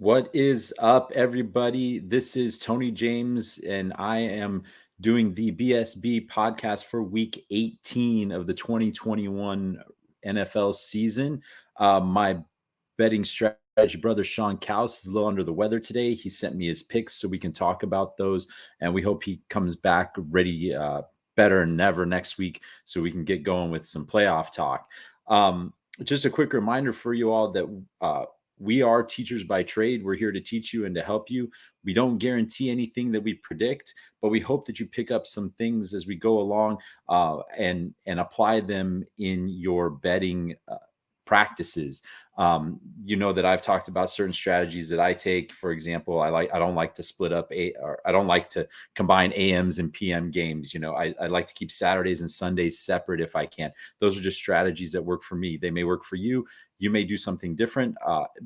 What is up, everybody? This is Tony James, and I am doing the BSB podcast for week 18 of the 2021 NFL season. My betting strategy brother, Sean Kaus, is a little under the weather today. He sent me his picks so we can talk about those, and we hope he comes back ready, better than ever next week so we can get going with some playoff talk. Just a quick reminder for you all that we are teachers by trade. We're here to teach you and to help you. We don't guarantee anything that we predict, but we hope that you pick up some things as we go along and apply them in your betting practices. You know that I've talked about certain strategies that I take. For example, I don't like to split up or I don't like to combine AMs and PM games. You know, I like to keep Saturdays and Sundays separate if I can. Those are just strategies that work for me. They may work for you. You may do something different,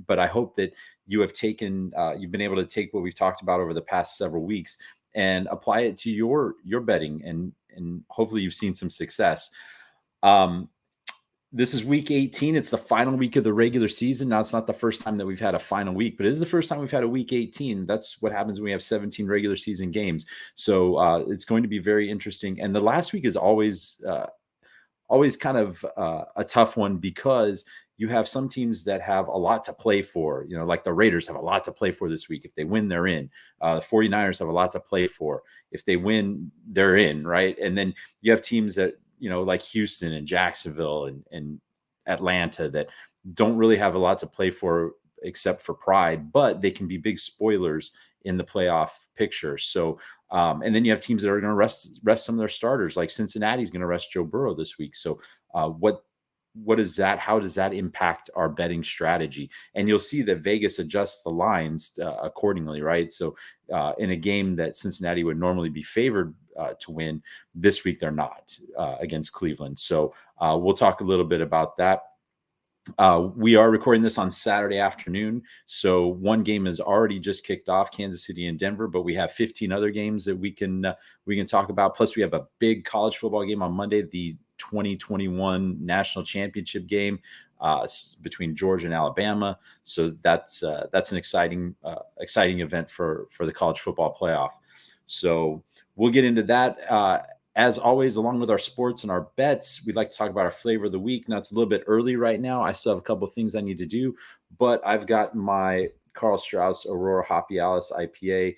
but I hope that you have you've been able to take what we've talked about over the past several weeks and apply it to your betting, and hopefully you've seen some success. This is week 18. It's the final week of the regular season. Now, it's not the first time that we've had a final week, but it is the first time we've had a week 18. That's what happens when we have 17 regular season games. So it's going to be very interesting. And the last week is always kind of a tough one because you have some teams that have a lot to play for. You know, like the Raiders have a lot to play for this week. If they win, they're in. The 49ers have a lot to play for. If they win, they're in, right? And then you have teams that, you know, like Houston and Jacksonville and Atlanta that don't really have a lot to play for except for pride, but they can be big spoilers in the playoff picture. So, and then you have teams that are going to rest some of their starters, like Cincinnati's going to rest Joe Burrow this week. So, what is that? How does that impact our betting strategy? And you'll see that Vegas adjusts the lines accordingly, right? So in a game that Cincinnati would normally be favored to win, this week they're not against Cleveland. So we'll talk a little bit about that. We are recording this on Saturday afternoon. So one game has already just kicked off, Kansas City and Denver, but we have 15 other games that we can talk about. Plus we have a big college football game on Monday, the 2021 national championship game between Georgia and Alabama. So that's an exciting event for the college football playoff. So we'll get into that. As always, along with our sports and our bets, we'd like to talk about our flavor of the week. Now, it's a little bit early right now. I still have a couple of things I need to do, but I've got my Carl Strauss Aurora Hoppy Alice IPA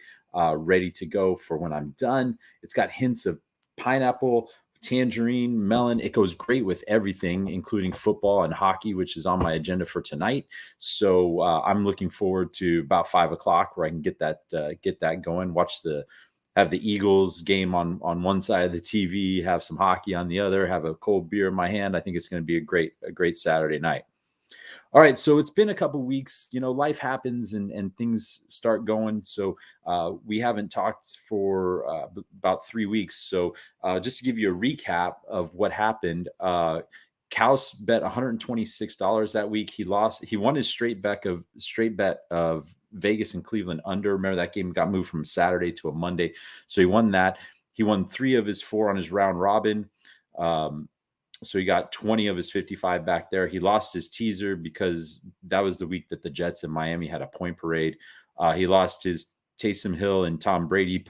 ready to go for when I'm done. It's got hints of pineapple, tangerine, melon. It goes great with everything, including football and hockey, which is on my agenda for tonight. So I'm looking forward to about 5 o'clock where I can get that going, have the Eagles game on one side of the TV, have some hockey on the other, have a cold beer in my hand. I think it's going to be a great Saturday night. All right, so it's been a couple weeks. You know, life happens and things start going. So we haven't talked for about 3 weeks. So just to give you a recap of what happened, Kaus bet $126 that week. He won his straight bet of Vegas and Cleveland under. Remember, that game got moved from Saturday to a Monday. So he won that. He won 3 of his 4 on his round robin. So he got 20 of his 55 back there. He lost his teaser because that was the week that the Jets in Miami had a point parade. He lost his Taysom Hill and Tom Brady,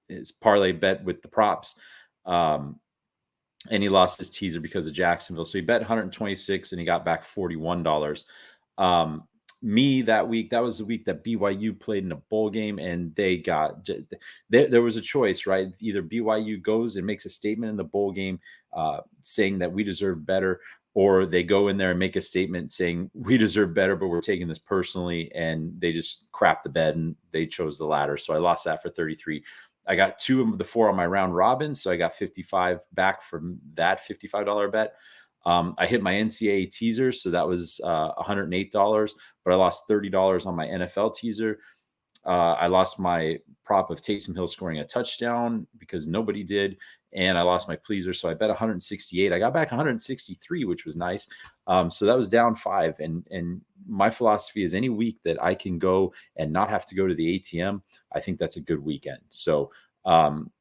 his parlay bet with the props. And he lost his teaser because of Jacksonville. So he bet 126 and he got back $41. Me that week, that was the week that BYU played in a bowl game, and there was a choice, right? Either BYU goes and makes a statement in the bowl game saying that we deserve better, or they go in there and make a statement saying we deserve better, but we're taking this personally, and they just crap the bed and they chose the latter. So I lost that for 33. I got 2 of the 4 on my round robin, so I got 55 back from that $55 bet. I hit my NCAA teaser, so that was $108, but I lost $30 on my NFL teaser. I lost my prop of Taysom Hill scoring a touchdown because nobody did, and I lost my pleaser, so I bet 168. I got back 163, which was nice. So that was down 5, and my philosophy is any week that I can go and not have to go to the ATM, I think that's a good weekend. So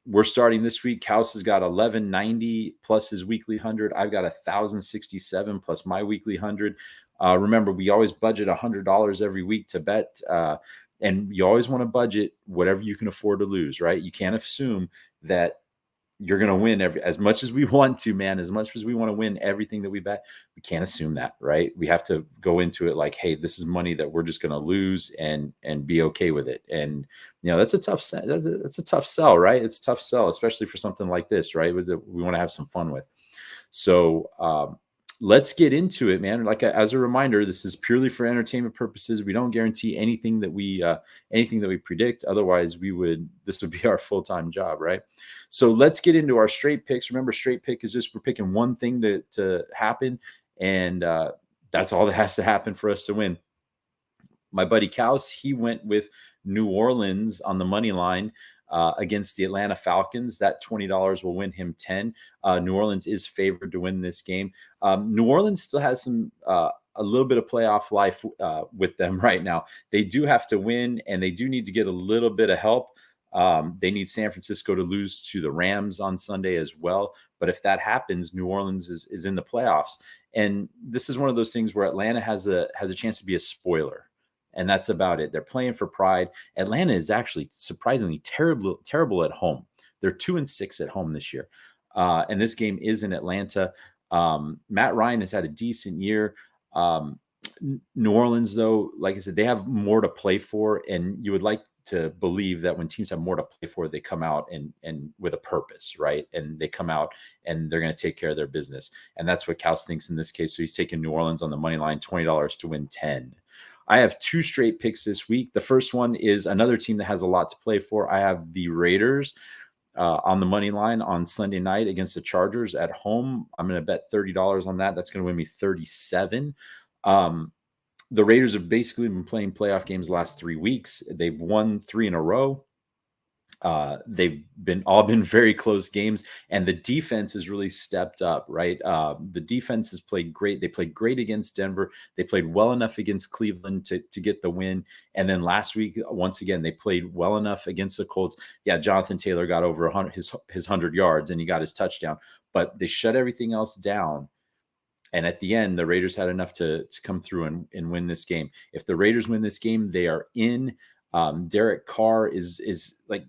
we're starting this week. Kaus has got 1190 plus his weekly 100. I've got 1067 plus my weekly 100. Remember, we always budget $100 every week to bet. And you always want to budget whatever you can afford to lose, right? You can't assume that you're going to win as much as we want to, man, as much as we want to win everything that we bet. We can't assume that, right? We have to go into it like, hey, this is money that we're just going to lose and be okay with it. And, that's a tough, that's a tough sell, right? It's a tough sell, especially for something like this, right? We want to have some fun with. So, let's get into it, man. Like as a reminder, this is purely for entertainment purposes. We don't guarantee anything that we predict. Otherwise, this would be our full-time job, right? So let's get into our straight picks. Remember, straight pick is just we're picking one thing to happen, and that's all that has to happen for us to win. My buddy Kaus, he went with New Orleans on the money line against the Atlanta Falcons. That $20 will win him 10. New Orleans is favored to win this game. New Orleans still has a little bit of playoff life with them right now. They do have to win, and they do need to get a little bit of help. They need San Francisco to lose to the Rams on Sunday as well. But if that happens, New Orleans is in the playoffs. And this is one of those things where Atlanta has a chance to be a spoiler. And that's about it. They're playing for pride. Atlanta is actually surprisingly terrible at home. They're 2-6 at home this year. And this game is in Atlanta. Matt Ryan has had a decent year. New Orleans, though, like I said, they have more to play for. And you would like to believe that when teams have more to play for, they come out and with a purpose, right? And they come out and they're going to take care of their business. And that's what Kaus thinks in this case. So he's taking New Orleans on the money line, $20 to win 10. I have two straight picks this week. The first one is another team that has a lot to play for. I have the Raiders on the money line on Sunday night against the Chargers at home. I'm going to bet $30 on that. That's going to win me 37. The Raiders have basically been playing playoff games the last 3 weeks. They've won 3 in a row. They've all been very close games, and the defense has really stepped up, right? The defense has played great. They played great against Denver. They played well enough against Cleveland to get the win. And then last week, once again, they played well enough against the Colts. Yeah, Jonathan Taylor got over his 100 yards and he got his touchdown, but they shut everything else down. And at the end, the Raiders had enough to come through and win this game. If the Raiders win this game, they are in. Derek Carr is like,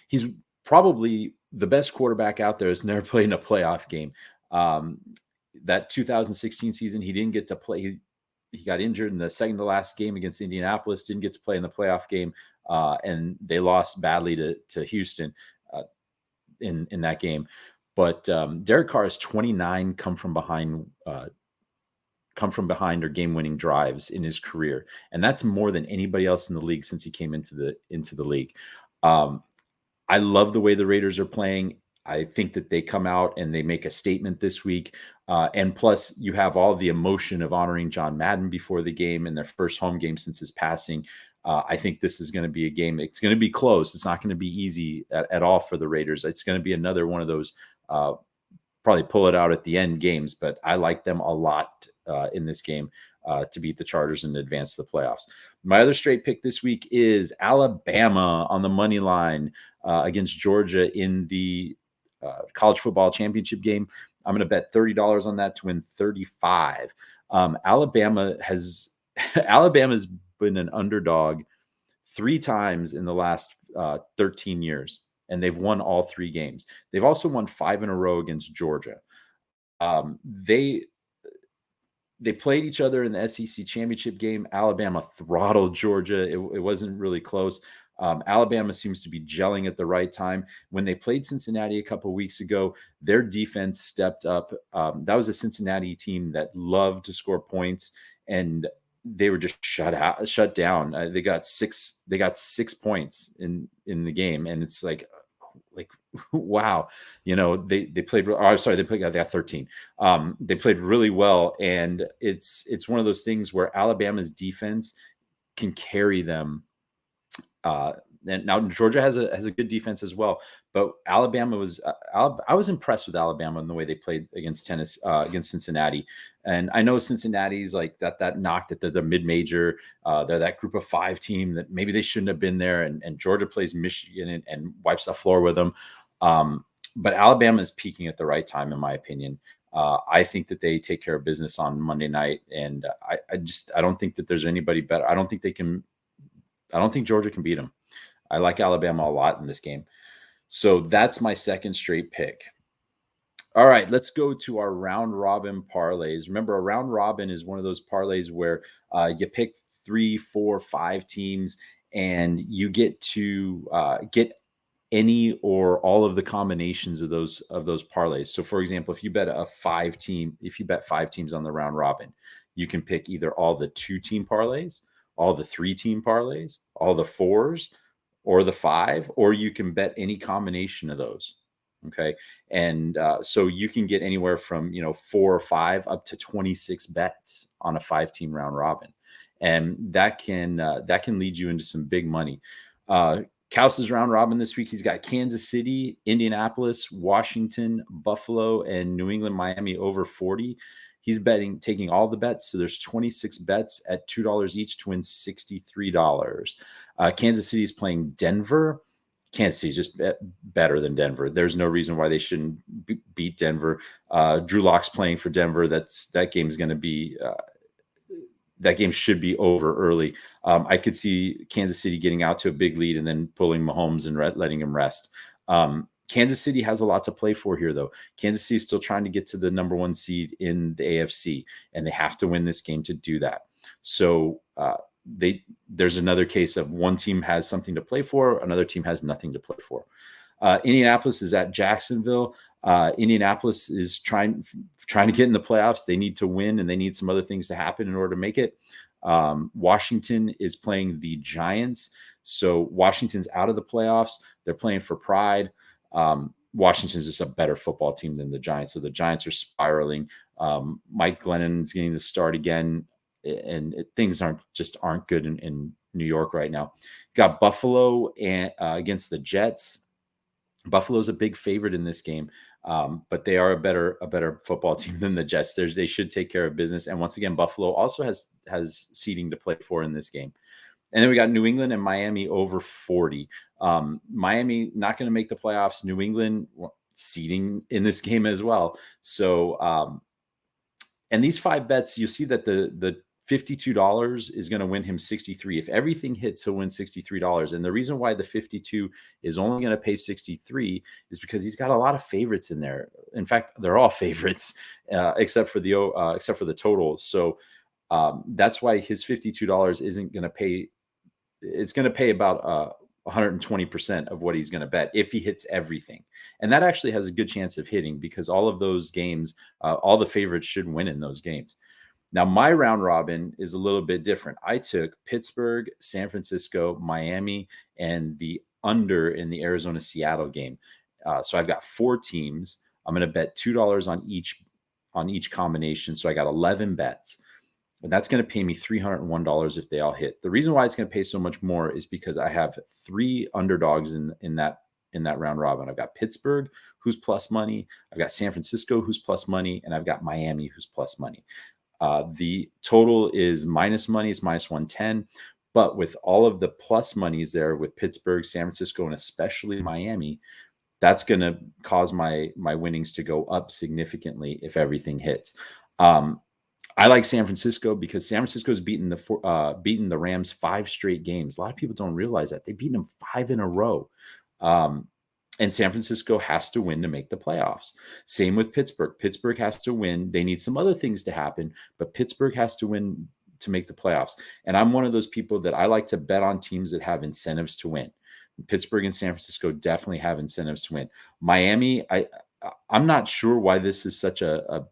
he's probably the best quarterback out there who's never played in a playoff game. That 2016 season, he didn't get to play. He got injured in the second to last game against Indianapolis, didn't get to play in the playoff game, and they lost badly to Houston in that game. But Derek Carr is 29 come from behind or game-winning drives in his career, and that's more than anybody else in the league since he came into the league. I love the way the Raiders are playing. I think that they come out and they make a statement this week. And plus, you have all the emotion of honoring John Madden before the game and their first home game since his passing. I think this is going to be a game. It's going to be close. It's not going to be easy at all for the Raiders. It's going to be another one of those probably pull it out at the end games, but I like them a lot in this game to beat the Chargers and advance to the playoffs. My other straight pick this week is Alabama on the money line against Georgia in the college football championship game. I'm going to bet $30 on that to win 35. Alabama's been an underdog 3 times in the last 13 years, and they've won all 3 games. They've also won 5 in a row against Georgia. They played each other in the SEC championship game. Alabama throttled Georgia. It wasn't really close. Alabama seems to be gelling at the right time. When they played Cincinnati a couple of weeks ago, their defense stepped up. That was a Cincinnati team that loved to score points, and they were just shut down. They got 6 points in the game, and it's like wow, they played. Oh, sorry, they got 13. They played really well, and it's one of those things where Alabama's defense can carry them. And now Georgia has a good defense as well, but Alabama I was impressed with Alabama in the way they played against Cincinnati. And I know Cincinnati's like that knock that they're the mid-major. They're that group of 5 team that maybe they shouldn't have been there. And Georgia plays Michigan and wipes the floor with them. But Alabama is peaking at the right time, in my opinion. I think that they take care of business on Monday night, and I don't think that there's anybody better. I don't think Georgia can beat them. I like Alabama a lot in this game. So that's my second straight pick. All right, let's go to our round robin parlays. Remember, a round robin is one of those parlays where you pick 3, 4, 5 teams, and you get to get any or all of the combinations of those parlays. So, for example, if you bet 5 teams on the round robin, you can pick either all the 2-team parlays, all the 3-team parlays, all the 4s, or the 5, or you can bet any combination of those. Okay. And so you can get anywhere from, 4 or 5 up to 26 bets on a 5-team round robin. And that can lead you into some big money. Kaus's round robin this week, he's got Kansas City, Indianapolis, Washington, Buffalo, and New England, Miami over 40. He's taking all the bets. So there's 26 bets at $2 each to win $63. Kansas City is playing Denver. Kansas City is just better than Denver. There's no reason why they shouldn't beat Denver. Drew Lock's playing for Denver. That game is going to be that game should be over early. I could see Kansas City getting out to a big lead and then pulling Mahomes and letting him rest. Kansas City has a lot to play for here, though. Kansas City is still trying to get to the number 1 seed in the AFC, and they have to win this game to do that. So there's another case of one team has something to play for, another team has nothing to play for. Indianapolis is at Jacksonville. Indianapolis is trying to get in the playoffs. They need to win, and they need some other things to happen in order to make it. Washington is playing the Giants. So Washington's out of the playoffs. They're playing for pride. Washington's just a better football team than the Giants. So the Giants are spiraling. Mike Glennon's getting the start again, and things aren't good in New York right now. Got Buffalo against the Jets. Buffalo's a big favorite in this game, but they are a better football team than the Jets. They should take care of business. And once again, Buffalo also has seeding to play for in this game. And then we got New England and Miami over 40. Miami not going to make the playoffs. New England seeding in this game as well. So, and these 5 bets, you see that the $52 is going to win him $63. If everything hits, he'll win $63. And the reason why the 52 is only going to pay $63 is because he's got a lot of favorites in there. In fact, they're all favorites except for the total. So that's why his $52 isn't going to pay. It's going to pay about 120% of what he's going to bet if he hits everything. And that actually has a good chance of hitting because all of those games, all the favorites should win in those games. Now, my round robin is a little bit different. I took Pittsburgh, San Francisco, Miami, and the under in the Arizona-Seattle game. So I've got 4 teams. I'm going to bet $2 on each combination. So I got 11 bets. And that's going to pay me $301 if they all hit. The reason why it's going to pay so much more is because I have 3 underdogs in that round robin. I've got Pittsburgh, who's plus money. I've got San Francisco, who's plus money. And I've got Miami, who's plus money. The total is minus money. It's minus 110. But with all of the plus monies there with Pittsburgh, San Francisco, and especially Miami, that's going to cause my winnings to go up significantly if everything hits. I like San Francisco because San Francisco's beaten the Rams 5 straight games. A lot of people don't realize that. They've beaten them 5 in a row. And San Francisco has to win to make the playoffs. Same with Pittsburgh. Pittsburgh has to win. They need some other things to happen, but Pittsburgh has to win to make the playoffs. And I'm one of those people that I like to bet on teams that have incentives to win. Pittsburgh and San Francisco definitely have incentives to win. Miami, I'm not sure why this is such a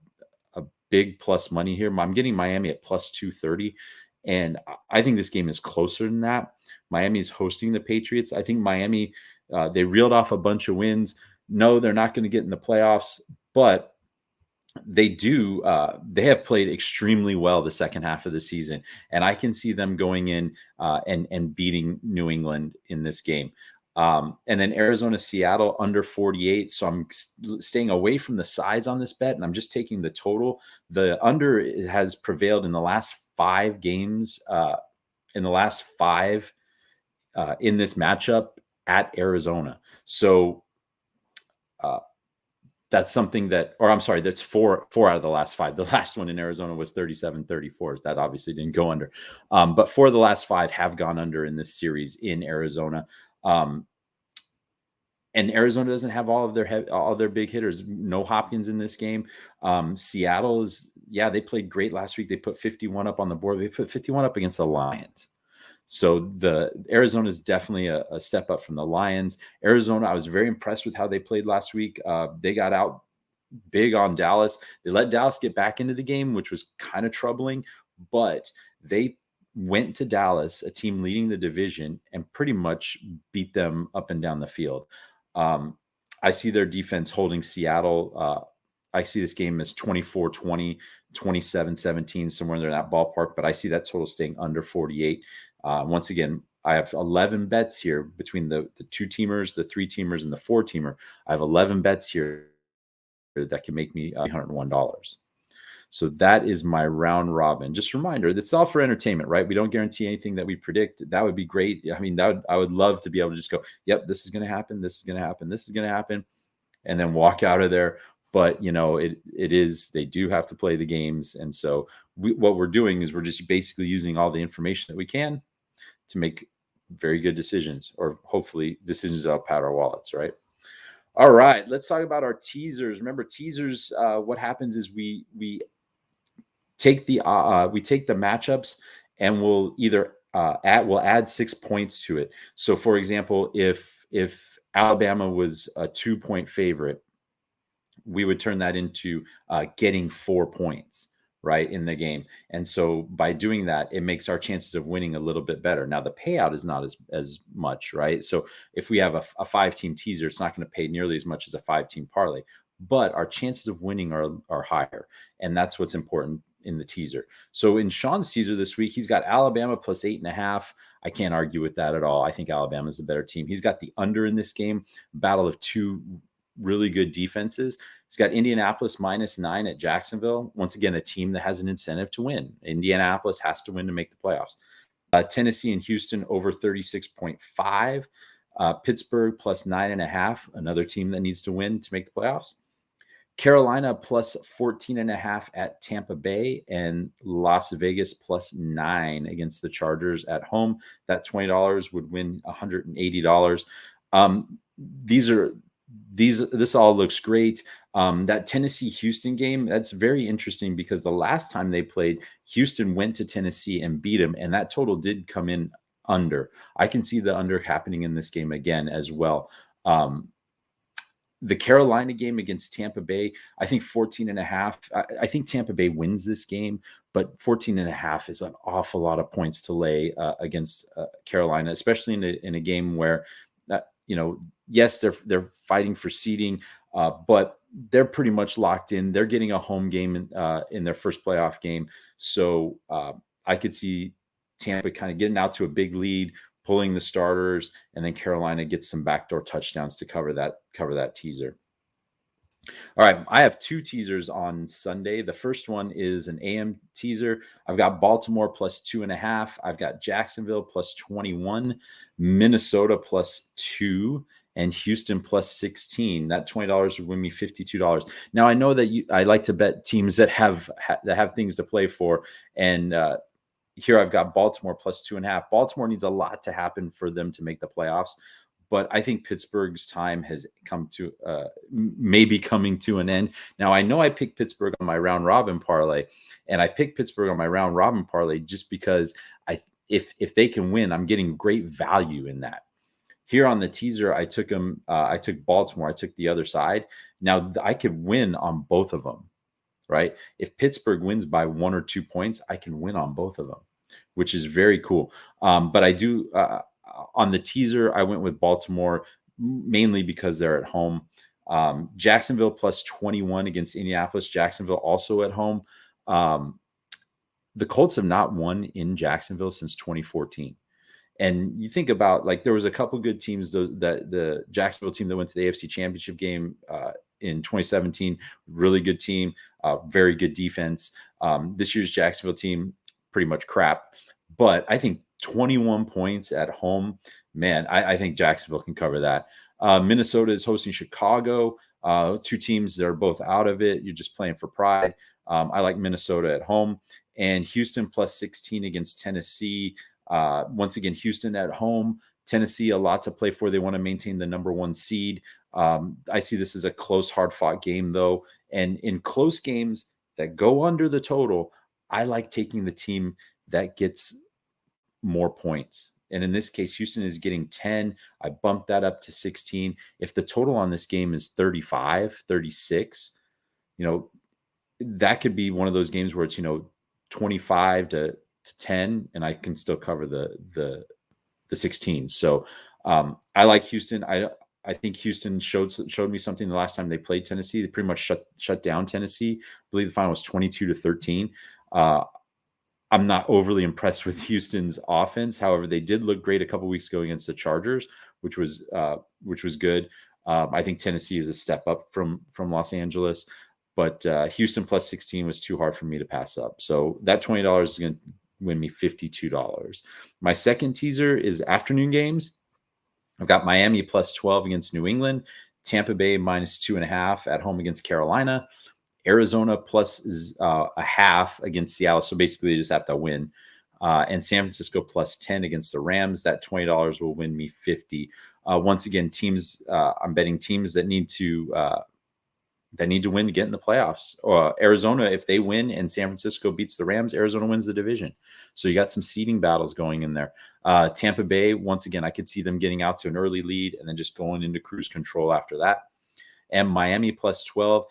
big plus money here. I'm getting Miami at plus 230. And I think this game is closer than that. Miami's hosting the Patriots. I think Miami, they reeled off a bunch of wins. No, they're not going to get in the playoffs, but they have played extremely well the second half of the season. And I can see them going in and beating New England in this game. And then Arizona, Seattle under 48. So I'm staying away from the sides on this bet, and I'm just taking the total. The under has prevailed in the last 5 games, in this matchup at Arizona. So that's something that, or I'm sorry, that's four out of the last five. The last one in Arizona was 37-34. That obviously didn't go under. But four of the last five have gone under in this series in Arizona. And Arizona doesn't have all their big hitters. No Hopkins in this game. Seattle they played great last week. They put 51 up on the board. They put 51 up against the Lions. So the Arizona is definitely a step up from the Lions. Arizona, I was very impressed with how they played last week. They got out big on Dallas. They let Dallas get back into the game, which was kind of troubling, but they went to Dallas, a team leading the division, and pretty much beat them up and down the field. I see their defense holding Seattle. I see this game as 24-20, 27-17, somewhere in that ballpark, but I see that total staying under 48. Once again, I have 11 bets here between the two teamers, the three teamers, and the four teamer. I have 11 bets here that can make me $101. So that is my round robin. Just a reminder, that's all for entertainment, right? We don't guarantee anything that we predict. That would be great. I mean, I would love to be able to just go, yep, this is going to happen. This is going to happen. This is going to happen. And then walk out of there. But, they do have to play the games. And so what we're doing is we're just basically using all the information that we can to make very good decisions, or hopefully decisions that'll pad our wallets, right? All right, let's talk about our teasers. Remember, teasers, what happens is we take the matchups, and we'll either add 6 points to it. So for example, if Alabama was a 2-point favorite, we would turn that into getting 4 points, right, in the game. And so by doing that, it makes our chances of winning a little bit better. Now the payout is not as much, right? So if we have a 5-team teaser, it's not going to pay nearly as much as a 5-team parlay, but our chances of winning are higher. And that's what's important in the teaser. So in Sean's teaser this week, he's got Alabama plus 8.5. I can't argue with that at all. I think Alabama is the better team. He's got the under in this game, battle of two really good defenses. He's got Indianapolis -9 at Jacksonville. Once again, a team that has an incentive to win. Indianapolis has to win to make the playoffs. Tennessee and Houston over 36.5. Pittsburgh plus 9.5. Another team that needs to win to make the playoffs. Carolina plus 14.5 at Tampa Bay, and Las Vegas plus 9 against the Chargers at home. That $20 would win $180. This all looks great. That Tennessee-Houston game, that's very interesting because the last time they played, Houston went to Tennessee and beat them, and that total did come in under. I can see the under happening in this game again as well. The Carolina game against Tampa Bay, I think 14.5. I think Tampa Bay wins this game, but 14.5 is an awful lot of points to lay against Carolina, especially in a game where, yes, they're fighting for seeding, but they're pretty much locked in. They're getting a home game in their first playoff game. So I could see Tampa kind of getting out to a big lead, pulling the starters, and then Carolina gets some backdoor touchdowns to cover that teaser. All right, I have two teasers on Sunday. The first one is an AM teaser. I've got Baltimore plus 2.5. I've got Jacksonville plus 21, Minnesota plus 2, and Houston plus 16. That $20 would win me $52. Now I know that I like to bet teams that have things to play for, and here I've got Baltimore plus 2.5. Baltimore needs a lot to happen for them to make the playoffs, but I think Pittsburgh's time has come to maybe coming to an end. Now I know I picked Pittsburgh on my round robin parlay, and I picked Pittsburgh on my round robin parlay just because if they can win, I'm getting great value in that. Here on the teaser, I took Baltimore. I took the other side. Now I could win on both of them, right? If Pittsburgh wins by 1 or 2 points, I can win on both of them, which is very cool. But I do on the teaser, I went with Baltimore mainly because they're at home. Jacksonville plus 21 against Indianapolis. Jacksonville also at home. The Colts have not won in Jacksonville since 2014. And you think about, like, there was a couple good teams, the Jacksonville team that went to the AFC Championship game in 2017, really good team, very good defense. This year's Jacksonville team, pretty much crap. But I think 21 points at home, man, I think Jacksonville can cover that. Minnesota is hosting Chicago. Two teams that are both out of it. You're just playing for pride. I like Minnesota at home. And Houston plus 16 against Tennessee. Once again, Houston at home. Tennessee, a lot to play for. They want to maintain the number 1 seed. I see this as a close, hard-fought game, though. And in close games that go under the total, I like taking the team that gets more points. And in this case, Houston is getting 10. I bumped that up to 16. If the total on this game is 35, 36, that could be one of those games where it's, 25 to 10, and I can still cover the 16. So I like Houston. I think Houston showed me something the last time they played Tennessee. They pretty much shut down Tennessee. I believe the final was 22-13. I'm not overly impressed with Houston's offense. However, they did look great a couple weeks ago against the Chargers, which was good. I think Tennessee is a step up from Los Angeles, but Houston plus 16 was too hard for me to pass up. So that $20 is going to win me $52. My second teaser is afternoon games. I've got Miami plus 12 against New England, Tampa Bay minus 2.5 at home against Carolina, Arizona plus a half against Seattle. So basically, they just have to win. And San Francisco plus 10 against the Rams. That $20 will win me $50. Once again, teams. I'm betting teams that need to win to get in the playoffs. Arizona, if they win and San Francisco beats the Rams, Arizona wins the division. So you got some seeding battles going in there. Tampa Bay, once again, I could see them getting out to an early lead and then just going into cruise control after that. And Miami plus 12.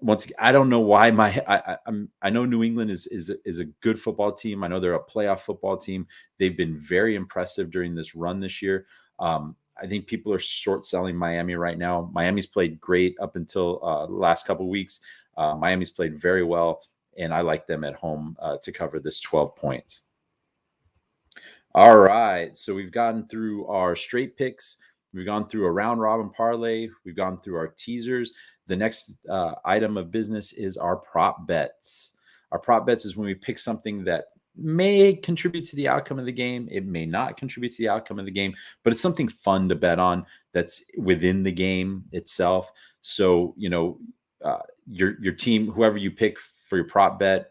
Once again, I don't know why I know New England is a good football team. I know they're a playoff football team. They've been very impressive during this run this year. I think people are short selling Miami right now. Miami's played great up until the last couple of weeks. Miami's played very well, and I like them at home to cover this 12 points. All right, so we've gotten through our straight picks. We've gone through a round robin parlay. We've gone through our teasers. The next item of business is our prop bets. Our prop bets is when we pick something that may contribute to the outcome of the game. It may not contribute to the outcome of the game, but it's something fun to bet on that's within the game itself. So, your team, whoever you pick for your prop bet,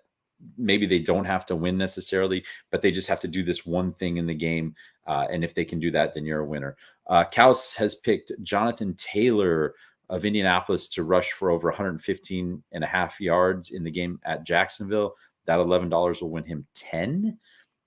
maybe they don't have to win necessarily, but they just have to do this one thing in the game. And if they can do that, then you're a winner. Kaus has picked Jonathan Taylor of Indianapolis to rush for over 115.5 yards in the game at Jacksonville. That $11 will win him 10.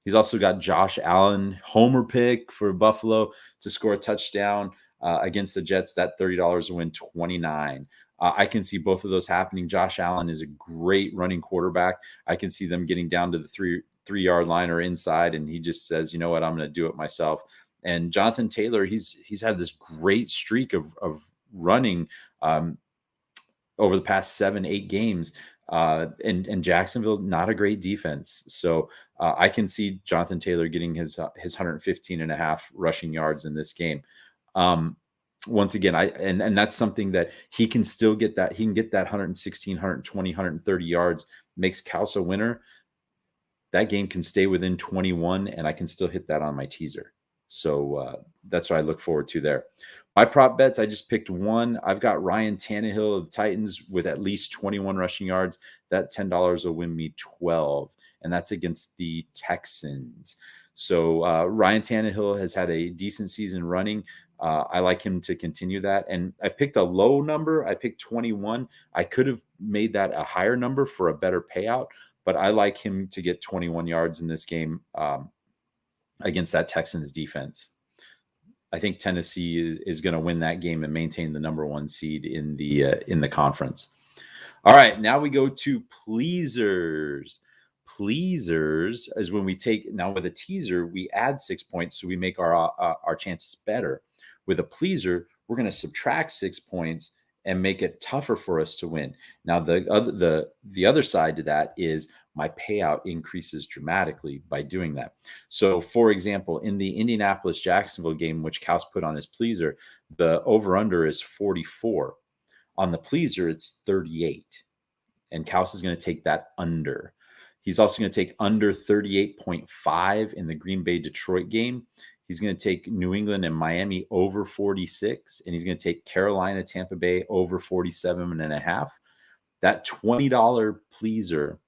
He's also got Josh Allen, homer pick for Buffalo to score a touchdown against the Jets. That $30 will win 29. I can see both of those happening. Josh Allen is a great running quarterback. I can see them getting down to the three-yard line or inside, and he just says, you know what, I'm going to do it myself. And Jonathan Taylor, he's had this great streak of running over the past 7-8 games. And Jacksonville, not a great defense. So I can see Jonathan Taylor getting his 115.5 rushing yards in this game. Once again, and that's something that he can still get that. He can get that 116, 120, 130 yards, makes Kaus a winner. That game can stay within 21, and I can still hit that on my teaser. So that's what I look forward to there. My prop bets, I just picked one. I've got Ryan Tannehill of the Titans with at least 21 rushing yards. That $10 will win me 12, and that's against the Texans. So Ryan Tannehill has had a decent season running. I like him to continue that. And I picked a low number. I picked 21. I could have made that a higher number for a better payout, but I like him to get 21 yards in this game against that Texans defense. I think Tennessee is going to win that game and maintain the number 1 seed in the conference. All right, now we go to pleasers. Pleasers is when we take, now with a teaser, we add 6 points, so we make our chances better. With a pleaser, we're going to subtract 6 points and make it tougher for us to win. Now, the other side to that is my payout increases dramatically by doing that. So, for example, in the Indianapolis-Jacksonville game, which Kaus put on his pleaser, the over-under is 44. On the pleaser, it's 38. And Kaus is going to take that under. He's also going to take under 38.5 in the Green Bay-Detroit game. He's going to take New England and Miami over 46, and he's going to take Carolina, Tampa Bay over 47.5. That $20 pleaser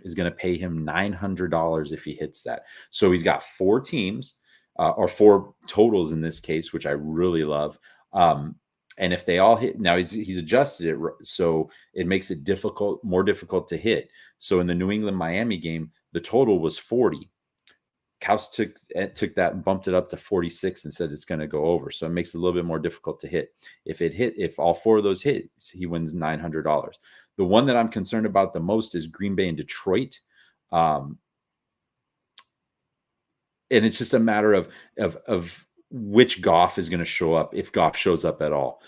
is going to pay him $900 if he hits that. So he's got 4 teams, or 4 totals in this case, which I really love. And if they all hit, now he's adjusted it so it makes it more difficult to hit. So in the New England Miami game, the total was 40. Kaus took that and bumped it up to 46 and said it's going to go over. So it makes it a little bit more difficult to hit. If all 4 of those hit, he wins $900. The one that I'm concerned about the most is Green Bay and Detroit. And it's just a matter of which Goff is going to show up, if Goff shows up at all.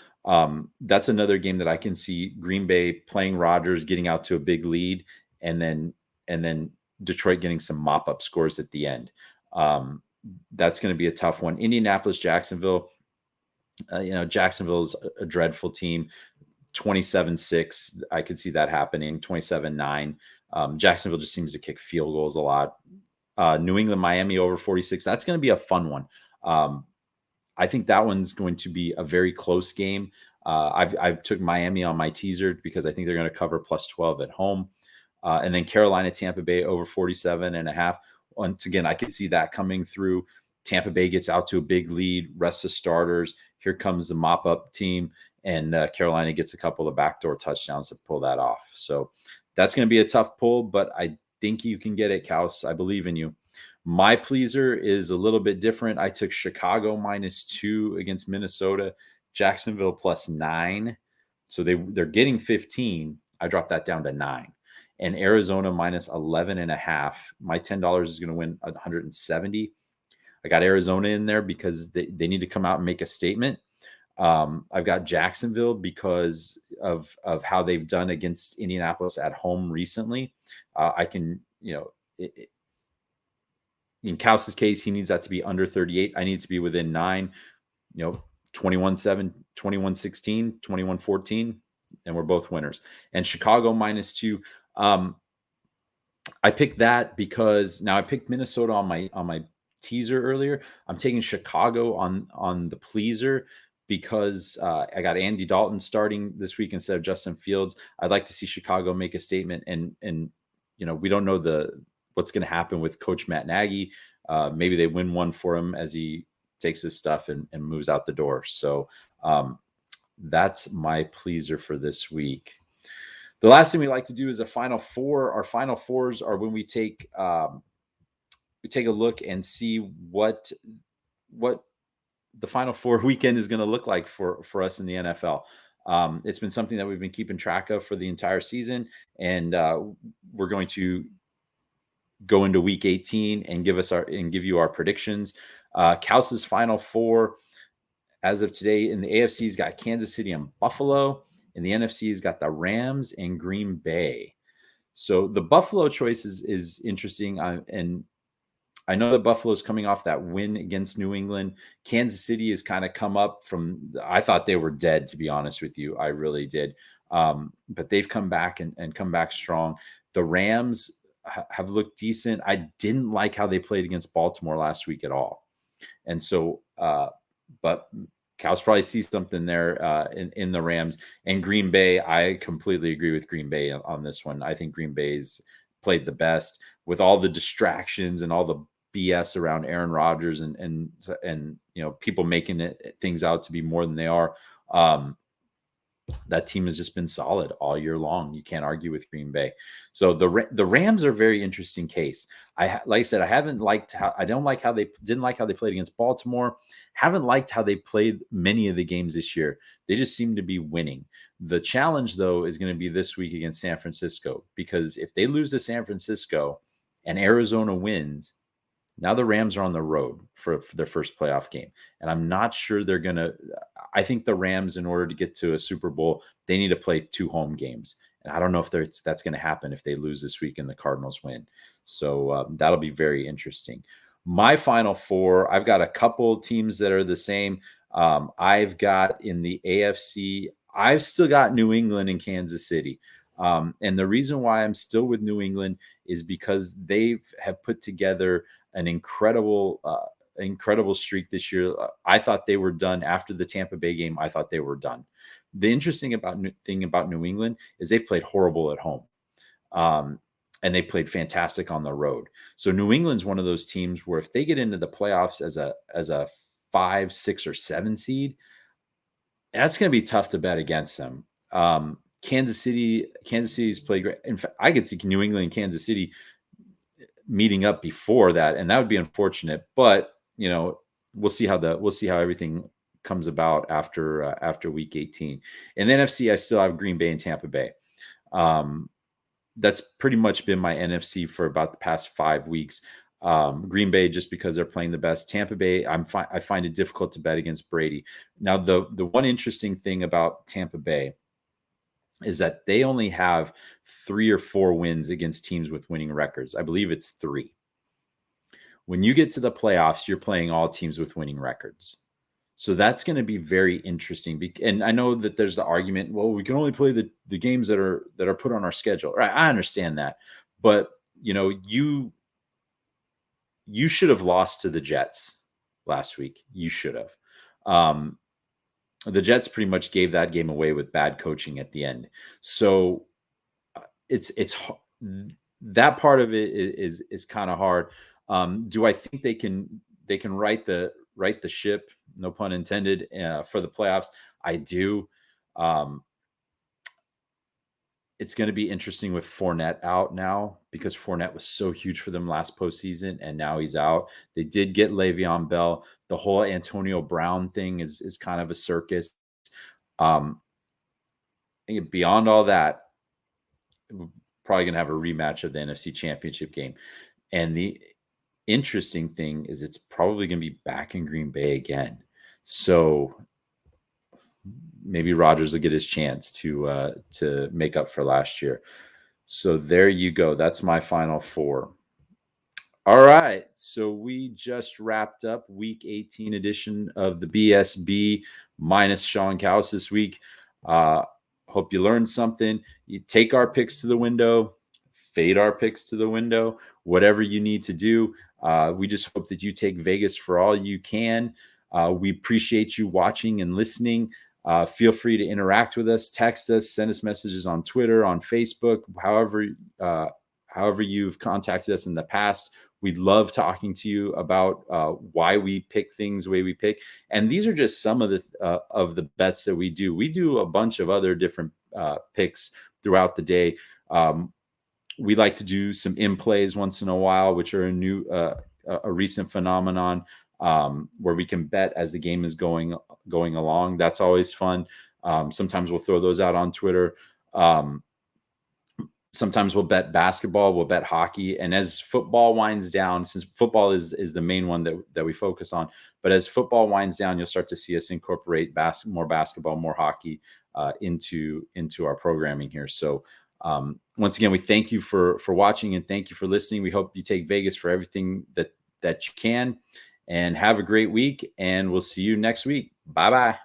That's another game that I can see Green Bay playing Rodgers, getting out to a big lead, and then Detroit getting some mop-up scores at the end. That's going to be a tough one. Indianapolis, Jacksonville. Jacksonville's a dreadful team. 27-6. I could see that happening. 27-9. Jacksonville just seems to kick field goals a lot. New England, Miami over 46. That's going to be a fun one. I think that one's going to be a very close game. I've took Miami on my teaser because I think they're going to cover plus 12 at home. And then Carolina, Tampa Bay over 47.5. Once again, I could see that coming through. Tampa Bay gets out to a big lead, rest of starters. Here comes the mop-up team, and Carolina gets a couple of backdoor touchdowns to pull that off. So that's going to be a tough pull, but I think you can get it, Kaus. I believe in you. My pleaser is a little bit different. I took Chicago -2 against Minnesota, Jacksonville +9. So they're getting 15. I dropped that down to 9. And Arizona -11.5. My $10 is going to win 170. I got Arizona in there because they need to come out and make a statement. I've got Jacksonville because of how they've done against Indianapolis at home recently. I can, in Kaus's case, he needs that to be under 38. I need to be within 9, 21-7, 21-16, 21-14, and we're both winners. And Chicago -2. I picked that because now I picked Minnesota on my teaser earlier. I'm taking Chicago on the pleaser because I got Andy Dalton starting this week instead of Justin Fields. I'd like to see Chicago make a statement, and we don't know what's going to happen with Coach Matt Nagy. Maybe they win one for him as he takes his stuff and moves out the door. So that's my pleaser for this week. The last thing we like to do is a Final Four. Our Final Fours are when we take a look and see what the Final Four weekend is going to look like for us in the NFL. It's been something that we've been keeping track of for the entire season, and we're going to go into Week 18 and give you our predictions. Kaus's Final Four as of today in the AFC's got Kansas City and Buffalo. In the NFC's got the Rams and Green Bay. So the Buffalo choice is interesting. And I know that Buffalo's coming off that win against New England. Kansas City has kind of come up from, I thought they were dead, to be honest with you. I really did. But they've come back and come back strong. The Rams have looked decent. I didn't like how they played against Baltimore last week at all. And so, but Kaus probably sees something there in the Rams. And Green Bay, I completely agree with Green Bay on this one. I think Green Bay's played the best with all the distractions and all the BS around Aaron Rodgers and people making things out to be more than they are. That team has just been solid all year long. You can't argue with Green Bay. So the Rams are a very interesting case. Like I said, I didn't like how they played against Baltimore. Haven't liked how they played many of the games this year. They just seem to be winning. The challenge, though, is going to be this week against San Francisco, because if they lose to San Francisco and Arizona wins, now the Rams are on the road for their first playoff game. And I'm not sure they're going to – I think the Rams, in order to get to a Super Bowl, they need to play 2 home games. And I don't know if that's going to happen if they lose this week and the Cardinals win. So that'll be very interesting. My Final Four, I've got a couple teams that are the same. I've got in the AFC, I've still got New England and Kansas City. And the reason why I'm still with New England is because they have put together an incredible incredible streak this year. I thought they were done after the Tampa Bay game. I thought they were done. The interesting thing about New England is they've played horrible at home. And they played fantastic on the road. So New England's one of those teams where if they get into the playoffs as a 5, 6, or 7 seed, that's going to be tough to bet against them. Kansas City's played great. In fact, I could see New England and Kansas City meeting up before that, and that would be unfortunate. But we'll see how everything comes about after week 18. In the NFC, I still have Green Bay and Tampa Bay. That's pretty much been my NFC for about the past 5 weeks. Green Bay, just because they're playing the best. Tampa Bay, I find it difficult to bet against Brady. Now, the one interesting thing about Tampa Bay is that they only have 3 or 4 wins against teams with winning records. I believe it's 3. When you get to the playoffs, you're playing all teams with winning records. So that's going to be very interesting. And I know that there's the argument, well, we can only play the games that are put on our schedule. Right? I understand that. But, you should have lost to the Jets last week. You should have. The Jets pretty much gave that game away with bad coaching at the end. So it's that part of it is kind of hard. Do I think they can right the ship, no pun intended, for the playoffs? I do. It's going to be interesting with Fournette out now, because Fournette was so huge for them last postseason, and now he's out. They did get Le'Veon Bell. The whole Antonio Brown thing is kind of a circus. Beyond all that, we're probably going to have a rematch of the NFC Championship game. And the interesting thing is it's probably going to be back in Green Bay again. So maybe Rodgers will get his chance to make up for last year. So there you go. That's my final 4. All right. So we just wrapped up week 18 edition of the BSB minus Sean Kaus this week. Hope you learned something. You take our picks to the window, fade our picks to the window, whatever you need to do. We just hope that you take Vegas for all you can. We appreciate you watching and listening. Feel free to interact with us, text us, send us messages on Twitter, on Facebook, however you've contacted us in the past. We'd love talking to you about why we pick things the way we pick. And these are just some of the bets that we do. We do a bunch of other different picks throughout the day. We like to do some in-plays once in a while, which are a recent phenomenon, where we can bet as the game is going along. That's always fun. Sometimes we'll throw those out on Twitter. Sometimes we'll bet basketball, we'll bet hockey. And as football winds down, since football is the main one that we focus on, but as football winds down, you'll start to see us incorporate more basketball, more hockey into our programming here. So once again, we thank you for watching, and thank you for listening. We hope you take Vegas for everything that you can, and have a great week, and we'll see you next week. Bye-bye.